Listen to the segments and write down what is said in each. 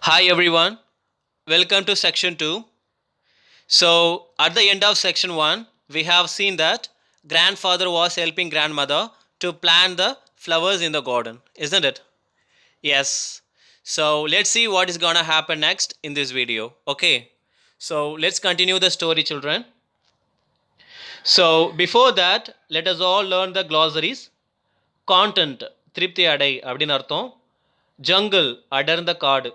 Hi everyone, welcome to section 2. So, at the end of section 1, we have seen that grandfather was helping grandmother to plant the flowers in the garden, isn't it? Yes. So, let's see what is gonna happen next in this video. Okay. So, let's continue the story, children. So, before that, let us all learn the glossaries. Content, திருப்தி அடை அப்படின்னு அர்த்தம். Jungle, அடர்ந்த காடு.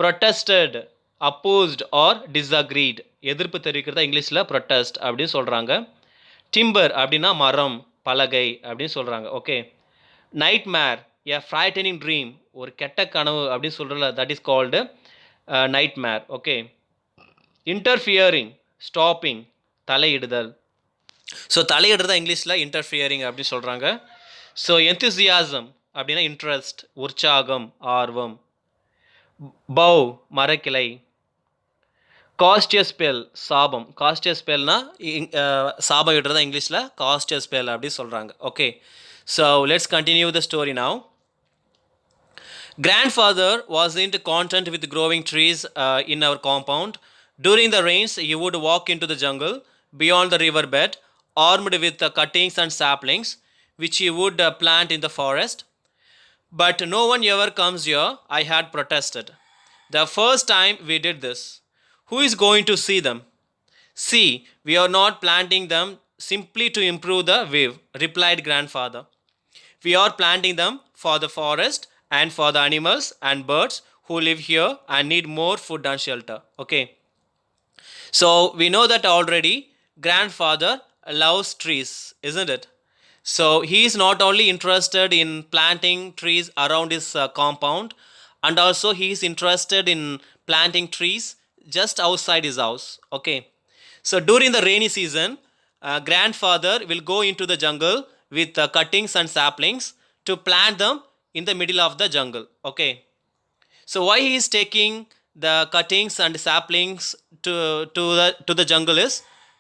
protested, opposed or disagreed, எதிர்ப்பு தெரிவிக்கிறதா இங்கிலீஷில் protest அப்படின்னு சொல்கிறாங்க. டிம்பர் அப்படின்னா மரம், பலகை அப்படின்னு சொல்கிறாங்க. Okay. Nightmare, a frightening dream, ஒரு கெட்ட கனவு அப்படின்னு சொல்கிறல, that is called nightmare. Okay. Interfering, stopping, தலையிடுதல். ஸோ தலையிடுறதா இங்கிலீஷில் இன்டர்ஃபியரிங் அப்படின்னு சொல்கிறாங்க. ஸோ என்தூசியாசம் அப்படின்னா இன்ட்ரெஸ்ட், உற்சாகம், ஆர்வம். பவ், மரக்கிளை. காஸ்டியஸ் ஸ்பெல், சாபம். காஸ்டியஸ் ஸ்பெல்னா சாபம் இடுறதா இங்கிலீஷில் காஸ்டியஸ் ஸ்பெல் அப்படி சொல்கிறாங்க. Okay. So let's continue the story now. Grandfather wasn't content with growing trees in our compound. During the rains, he would walk into the jungle beyond the riverbed, armed with cuttings and saplings, which he would plant in the forest. But no one ever comes here, I had protested. The first time we did this. Who is going to see them? See, we are not planting them simply to improve the view, replied grandfather. We are planting them for the forest and for the animals and birds who live here and need more food and shelter. Okay. So we know that already grandfather loves trees, isn't it? So he is not only interested in planting trees around his compound, and also he is interested in planting trees just outside his house. Okay. So during the rainy season, grandfather will go into the jungle with cuttings and saplings to plant them in the middle of the jungle. Okay. So why he is taking the cuttings and saplings to the jungle is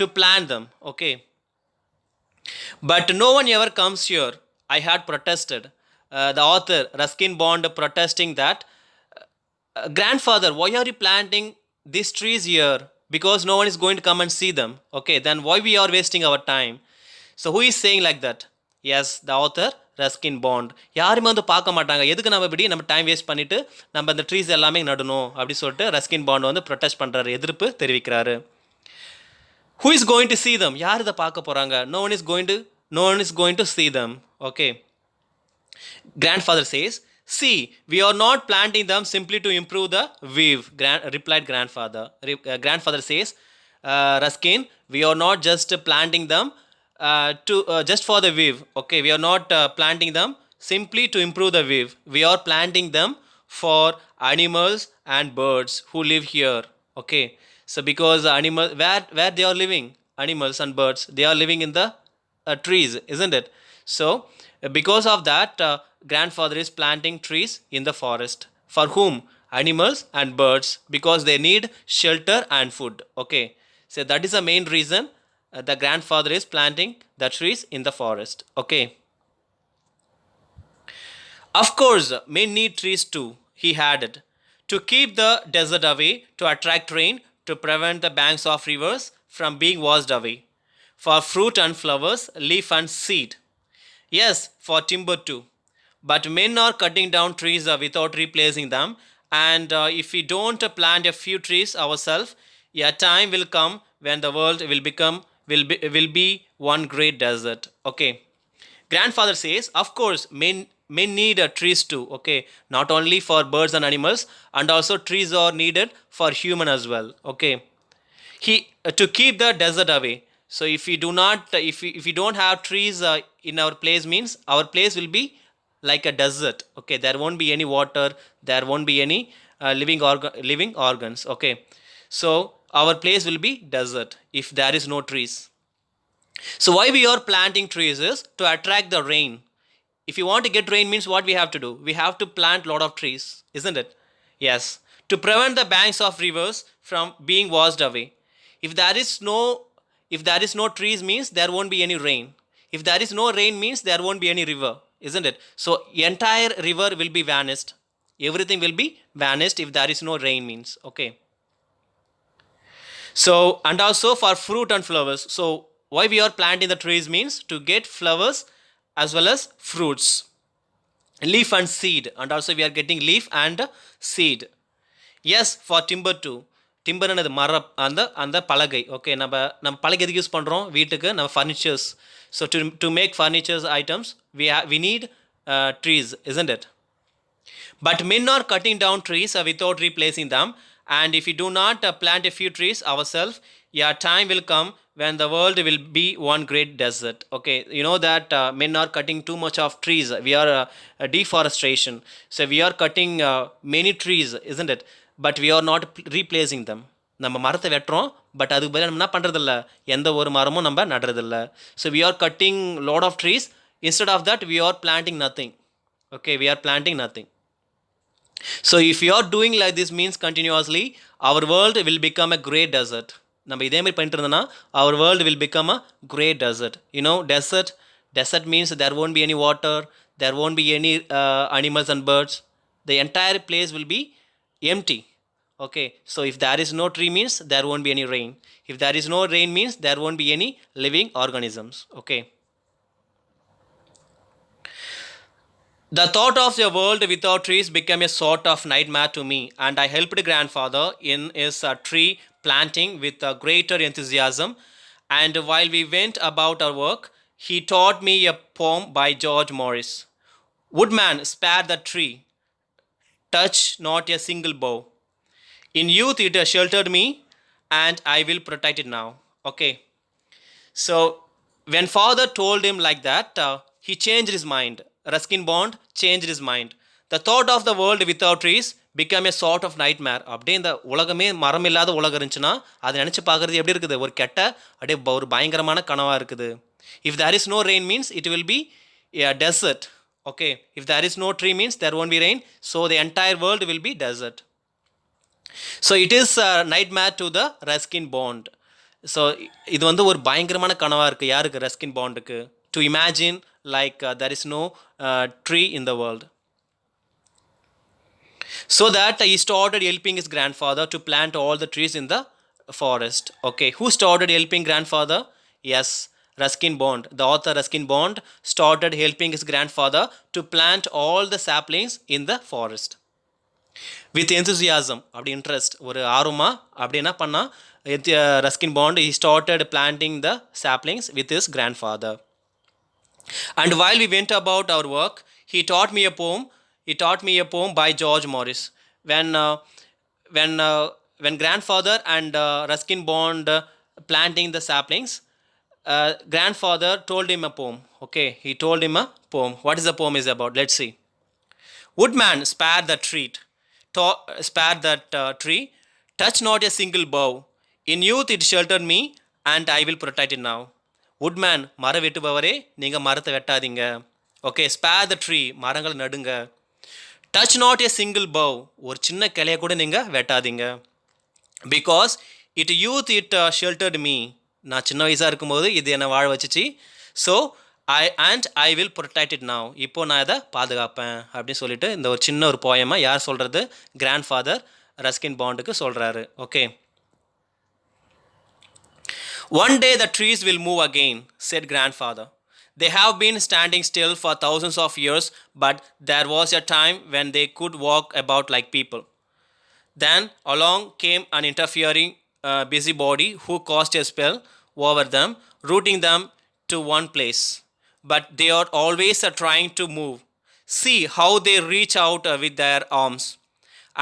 to plant them. Okay. But no one ever comes here, I had protested. The author, Ruskin Bond, protesting that, grandfather, why are you planting these trees here? Because no one is going to come and see them. Okay, then why we are wasting our time? So who is saying like that? Yes, the author, Ruskin bond. யாருமே வந்து பார்க்க மாட்டாங்க, எதுக்கு நம்ம இப்படி நம்ம time waste பண்ணிவிட்டு நம்ம அந்த ட்ரீஸ் எல்லாமே நடணும் அப்படி சொல்லிட்டு ரஸ்கின் பாண்ட் வந்து ப்ரொட்டஸ்ட் பண்ணுறாரு, எதிர்ப்பு தெரிவிக்கிறாரு. Who is going to see them? யார் இதை பார்க்க போகிறாங்க? No one is going to see them. Okay. Grandfather says, see, we are not planting them simply to improve the view, replied grandfather. Grandfather says, Ruskin, we are not just planting them just for the view. Okay, we are not planting them simply to improve the view. We are planting them for animals and birds who live here. Okay, so because animal, where they are living, animals and birds, they are living in the trees, isn't it? So because of that, grandfather is planting trees in the forest. For whom? Animals and birds, because they need shelter and food. Okay, so that is the main reason the grandfather is planting the trees in the forest. Okay. Of course, men need trees too, he added, to keep the desert away, to attract rain, to prevent the banks of rivers from being washed away, for fruit and flowers, leaf and seed. Yes, for timber too. But men are cutting down trees without replacing them, and if we don't plant a few trees ourselves, a time will come when the world will be one great desert. Okay. Grandfather says, of course, men need trees too. Okay, not only for birds and animals, and also trees are needed for human as well. Okay. He to keep the desert away. So if we do not, if we don't have trees in our place, means our place will be like a desert. Okay, there won't be any water, there won't be any living organs. Okay, so our place will be desert if there is no trees. So why we are planting trees is to attract the rain. If you want to get rain, means what we have to do? We have to plant lot of trees, isn't it? Yes. To prevent the banks of rivers from being washed away. If there is no trees, means there won't be any rain. If there is no rain, means there won't be any river, isn't it? So entire river will be vanished. Everything will be vanished if there is no rain means. Okay. So, and also for fruit and flowers. So, why we are planting the trees means to get flowers as well as fruits. Leaf and seed. And also we are getting leaf and seed. Yes, for timber too. Timber என்னது மரம் அந்த பலகை. Okay, நம்ம பலகை எதுக்கு use பண்ணுறோம்? வீட்டுக்கு நம்ம furnitures. So to make furnitures items we need trees, isn't it? But men are cutting down trees without replacing them. And if we do not plant a few trees ourselves, yeah, time will come when the world will be one great desert. Okay, you know that men are cutting too much of trees. We are deforestation. So we are cutting many trees, isn't it? But we are not replacing them. நம்ம மரத்தை வெட்டுறோம், but அதுக்கு பதிலாக நம்ம என்ன பண்ணுறதில்ல, எந்த ஒரு மரமும் நம்ம நடுறதில்ல. So we are cutting lot of trees. Instead of that, we are planting nothing. Okay, we are planting nothing. So if you are doing like this means continuously, our world will become a great desert. நம்ம இதே மாதிரி பண்ணிட்டு இருந்தோம்னா our world will become a great desert. You know, desert means there won't be any water, there won't be any animals and birds. The entire place will be empty. Okay, so if there is no tree means there won't be any rain. If there is no rain means there won't be any living organisms. Okay. The thought of a world without trees became a sort of nightmare to me, and I helped grandfather in his tree planting with a greater enthusiasm. And while we went about our work, he taught me a poem by George Morris. Woodman, spare the tree, touch not a single bough. In youth it sheltered me, and I will protect it now. Okay. So when father told him like that, he changed his mind. Ruskin Bond changed his mind. The thought of the world without trees became a sort of nightmare. அப்படியே இந்த உலகமே மரம் இல்லாத உலகம் இருந்துச்சுன்னா அதை நினச்சி பார்க்குறது எப்படி இருக்குது? ஒரு கெட்ட அப்படியே ஒரு பயங்கரமான கனவாக இருக்குது. If there is no rain means it will be a desert. Okay. If there is no tree means there won't be rain. So the entire world will be desert. So it is a nightmare to the Ruskin Bond. So இது வந்து ஒரு பயங்கரமான கனவாக இருக்குது யாருக்கு? Ruskin பாண்டுக்கு. To imagine like there is no tree in the world. So that he started helping his grandfather to plant all the trees in the forest. Okay, who started helping grandfather? Yes, Ruskin Bond. The author Ruskin Bond started helping his grandfather to plant all the saplings in the forest. With enthusiasm, அப்படி interest, ஒரு ஆர்வமா அப்படி என்ன பண்ணா Ruskin bond he started planting the saplings with his grandfather. And while we went about our work, he taught me a poem by George Morris. When grandfather and Ruskin Bond planting the saplings, grandfather told him a poem. Okay, he told him a poem. What is the poem is about? Let's see. Woodman, spare that tree, touch not a single bough. In youth it sheltered me, and I will protect it now. Woodman, மர வெட்டுபவரே, நீங்கள் மரத்தை வெட்டாதீங்க. Okay, spare the tree, மரங்களை நடுங்க. Touch not a single bough, ஒரு சின்ன கிளையை கூட நீங்கள் வெட்டாதீங்க. Because it youth it sheltered me, நான் சின்ன வயசாக இருக்கும்போது இது என்னை வாழ வச்சிச்சு. So I will protect it now, இப்போ நான் இதை பாதுகாப்பேன் அப்படின்னு சொல்லிட்டு இந்த ஒரு சின்ன ஒரு போயமாக யார் சொல்கிறது? கிராண்ட்ஃபாதர் ரஸ்கின் பாண்டுக்கு சொல்கிறாரு. Okay. One day the trees will move again, said grandfather. They have been standing still for thousands of years, but there was a time when they could walk about like people. Then along came an interfering busybody who cast a spell over them, rooting them to one place. But they are always trying to move. See how they reach out with their arms.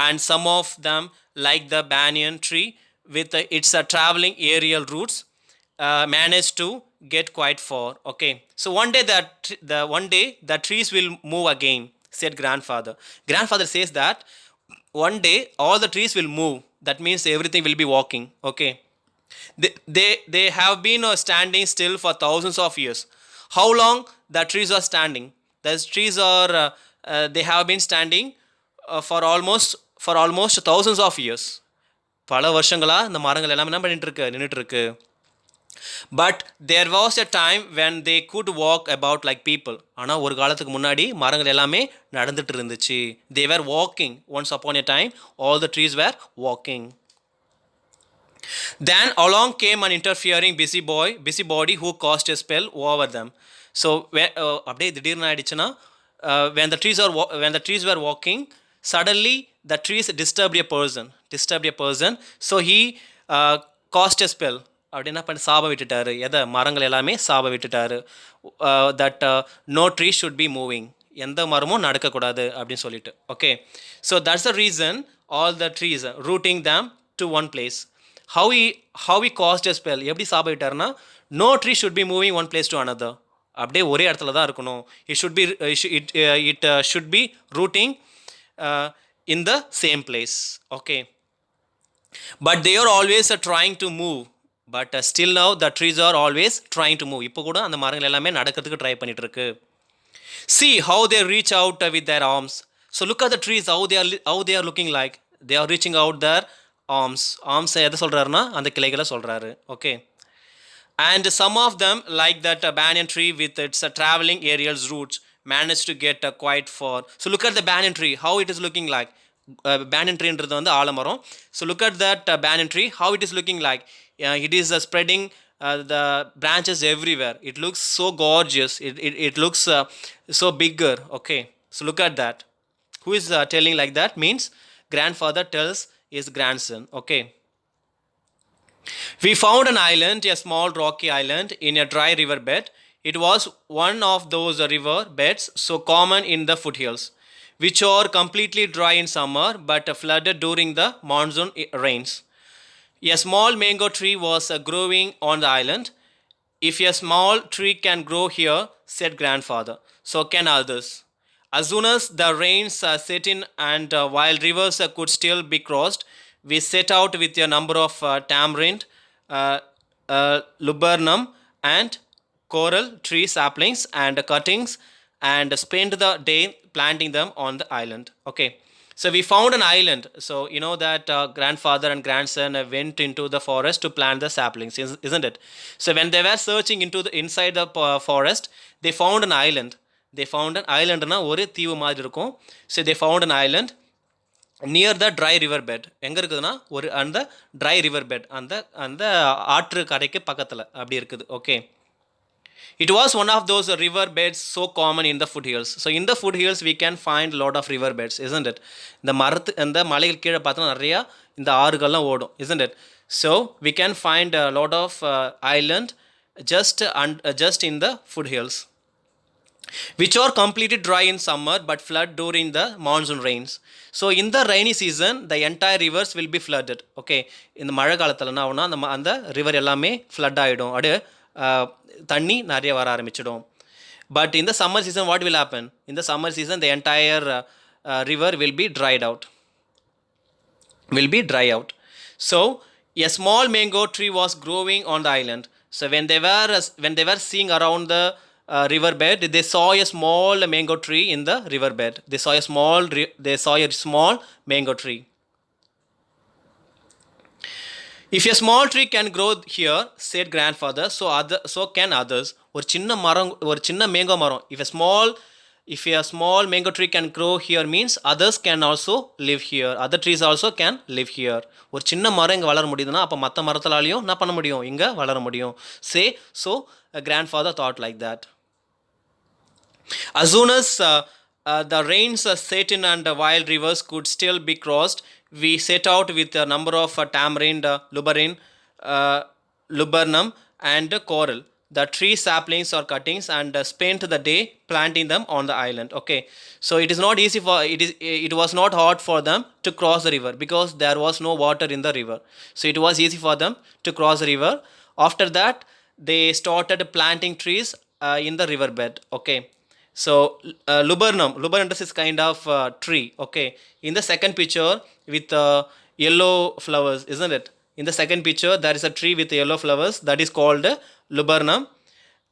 And some of them, like the banyan tree with its traveling aerial roots, managed to get quite far. Okay, so one day the trees will move again, said grandfather. Grandfather says that one day all the trees will move. That means everything will be walking. Okay, they have been standing still for thousands of years. How long the trees are standing? The trees are they have been standing for almost thousands of years. பல வருஷங்களா இந்த மரங்கள் எல்லாம் என்ன பண்ணிட்டு இருக்கு? நின்றுட்டு இருக்கு. But there was a time when they could walk about like people. ஆனால் ஒரு காலத்துக்கு முன்னாடி மரங்கள் எல்லாமே நடந்துட்டு இருந்துச்சு. They were walking. Once upon a time, all the trees were walking. Then along came an interfering busybody who cast a spell over them. So அப்படியே திடீர்னு ஆயிடுச்சுன்னா when the trees were walking, suddenly the trees disturbed a person. So he cast a spell. அப்படி என்ன பண்ணி சாப விட்டுட்டாரு. எதை மரங்கள் எல்லாமே சாப விட்டுட்டாரு. That no tree should be moving, எந்த மரமும் நடக்கக்கூடாது அப்படின்னு சொல்லிட்டு. Okay, so that's the reason all the trees rooting them to one place. How he cast a spell, எப்படி சாப விட்டாருன்னா no tree should be moving one place to another. அப்படியே ஒரே இடத்துல தான் இருக்கணும். It should be rooting in the same place. Okay, but they are always trying to move. But still now the trees are always trying to move. இப்போ கூட அந்த மரங்கள் எல்லாமே நடக்கிறதுக்கு ட்ரை பண்ணிட்டு இருக்கு. See how they reach out with their arms. So look at the trees, how they are looking like. They are reaching out their arms. எதை சொல்றாருன்னா அந்த கிளைகளை சொல்றாரு. Okay, and some of them like that banyan tree with its traveling aerial roots managed to get quite far. So look at the banyan tree, how it is looking like. Banyan tree என்றது வந்து ஆலமரம். So look at that banyan tree, how it is looking like. It is spreading the branches everywhere. It looks so gorgeous. It looks so bigger. Okay, so look at that. Who is telling like that? Means grandfather tells his grandson. Okay, we found an island, a small rocky island in a dry river bed. It was one of those river beds so common in the foothills, which are completely dry in summer but flooded during the monsoon rains. A small mango tree was growing on the island. If a small tree can grow here, said grandfather, so can others. As soon as the rains set in and while rivers could still be crossed, we set out with a number of tamarind, laburnum, and coral tree saplings and cuttings and spent the day planting them on the island. Okay, so we found an island. So you know that grandfather and grandson went into the forest to plant the saplings, isn't it? So when they were searching inside the forest, they found an island. They found an island na ஒரு தீவு மாதிரி இருக்கும். So they found an island near the dry river bed. எங்க இருக்குதுன்னா ஒரு அந்த dry river bed, அந்த ஆற்று கரைக்கு பக்கத்துல அப்படி இருக்குது. Okay, it was one of those river beds so common in the foothills. So in the foothills we can find a lot of river beds, isn't it? இந்த மலைகள் கீழே பார்த்தா நிறைய இந்த ஆறுகள்லாம் ஓடும், isn't it? So we can find a lot of island just in the foothills, which are completely dry in summer but flood during the monsoon rains. So in the rainy season the entire rivers will be flooded. Okay, இந்த மழை காலத்தில் என்ன ஆகும்னா அந்த river எல்லாமே flood ஆகிடும், அப்படியே தண்ணி நிறைய வர ஆரம்பிச்சிடும். பட் இந்த summer season what will happen? இந்த summer season the entire river will be dried out. So a small mango tree was growing on the island. So when they were seeing around the river bed, they saw a small mango tree in the river bed. They saw a small mango tree. If a small tree can grow here, said grandfather, so can others. ஒரு சின்ன mango மரம், if a small mango tree can grow here means others can also live here. Other trees also can live here. ஒரு சின்ன மரம் இங்கே வளர முடியுதுன்னா அப்போ மற்ற மரத்தாலையும் என்ன பண்ண முடியும், இங்கே வளர முடியும். So a grandfather thought like that. As soon as the rains set in and wild rivers could still be crossed, we set out with a number of tamarind, laburnum, and coral, the tree saplings or cuttings, and spent the day planting them on the island. Okay, so it was not hard for them to cross the river because there was no water in the river. So it was easy for them to cross the river. After that, they started planting trees in the river bed. Okay, so laburnum is kind of tree. Okay, in the second picture with yellow flowers, isn't it? In the second picture there is a tree with yellow flowers, that is called laburnum.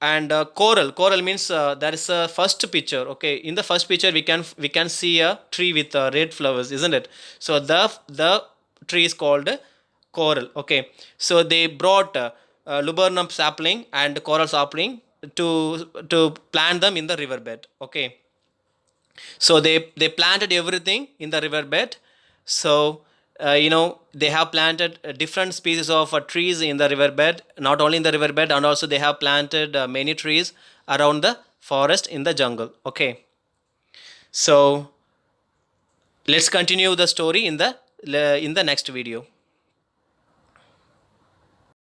And coral means there is a first picture. Okay, in the first picture we can see a tree with red flowers, isn't it? So the tree is called coral. Okay, so they brought laburnum sapling and coral sapling to plant them in the riverbed. Okay, so they planted everything in the riverbed. So they have planted different species of trees in the riverbed, not only in the riverbed, and also they have planted many trees around the forest in the jungle. Okay, so let's continue the story in the next video.